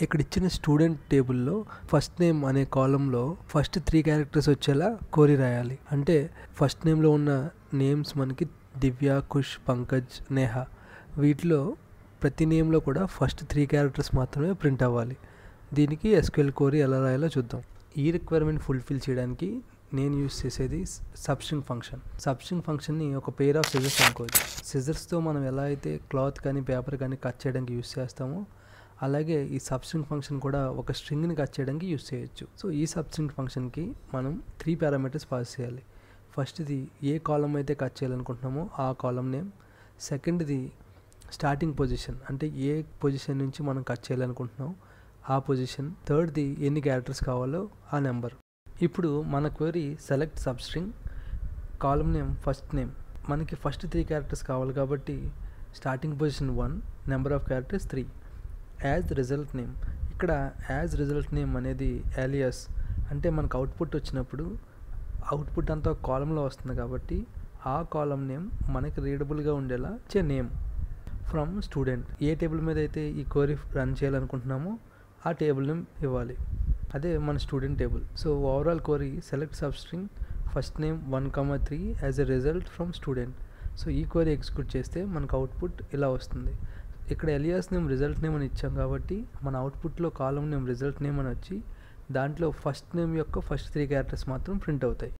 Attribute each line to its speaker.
Speaker 1: ఇక్కడ ఇచ్చిన స్టూడెంట్ టేబుల్లో ఫస్ట్ నేమ్ అనే కాలంలో ఫస్ట్ 3 క్యారెక్టర్స్ వచ్చేలా కోరి రాయాలి. అంటే ఫస్ట్ నేమ్లో ఉన్న నేమ్స్ మనకి దివ్య, కుష్, పంకజ్, నేహ. వీటిలో ప్రతి నేమ్లో కూడా ఫస్ట్ 3 క్యారెక్టర్స్ మాత్రమే ప్రింట్ అవ్వాలి. దీనికి ఎస్క్యూఎల్ కోరి ఎలా రాయాలో చూద్దాం. ఈ రిక్వైర్మెంట్ ఫుల్ఫిల్ చేయడానికి నేను యూజ్ చేసేది సబ్స్ట్రింగ్ ఫంక్షన్. సబ్స్ట్రింగ్ ఫంక్షన్ని ఒక పెయిర్ ఆఫ్ సిజర్స్ అనుకోవచ్చు. సిజర్స్తో మనం ఎలా అయితే క్లాత్ కానీ పేపర్ కానీ కట్ చేయడానికి యూజ్ చేస్తామో అలాగే ఈ సబ్స్ట్రింగ్ ఫంక్షన్ కూడా ఒక స్ట్రింగ్ని కట్ చేయడానికి యూజ్ చేయొచ్చు. సో ఈ సబ్స్ట్రింగ్ ఫంక్షన్కి మనం 3 పారామీటర్స్ పాస్ చేయాలి. ఫస్ట్ది ఏ కాలం అయితే కట్ చేయాలనుకుంటున్నామో ఆ కాలం నేమ్. సెకండ్ది స్టార్టింగ్ పొజిషన్, అంటే ఏ పొజిషన్ నుంచి మనం కట్ చేయాలనుకుంటున్నాం ఆ పొజిషన్. థర్డ్ది ఎన్ని క్యారెక్టర్స్ కావాలో ఆ నెంబర్. ఇప్పుడు మన క్వెరీ సెలెక్ట్ సబ్స్ట్రింగ్ కాలం నేమ్ ఫస్ట్ నేమ్. మనకి ఫస్ట్ 3 క్యారెక్టర్స్ కావాలి కాబట్టి starting position 1, number of characters 3. As result name, ఇక్కడ యాజ్ రిజల్ట్ నేమ్ అనేది ఏలియాస్, అంటే మనకు అవుట్పుట్ వచ్చినప్పుడు అవుట్పుట్ అంతా ఒక కాలంలో వస్తుంది కాబట్టి ఆ కాలం నేమ్ మనకి రీడబుల్గా ఉండేలా ఇచ్చే name. From student, A table మీద అయితే ఈ క్వెరీ రన్ చేయాలనుకుంటున్నామో ఆ టేబుల్ నేమ్ ఇవ్వాలి. అదే మన student table. So overall query select substring first name 1, 3 as a result from student. So ఈ క్వెరీ ఎగ్జిక్యూట్ చేస్తే మనకు అవుట్పుట్ ఇలా వస్తుంది. ఇక్కడ ఎలియాస్ నేమ్ రిజల్ట్ నేమ్ అని ఇచ్చాం కాబట్టి మన అవుట్పుట్లో కాలం నేమ్ రిజల్ట్ నేమ్ అని వచ్చి దాంట్లో ఫస్ట్ నేమ్ యొక్క ఫస్ట్ 3 క్యారెక్టర్స్ మాత్రం ప్రింట్ అవుతాయి.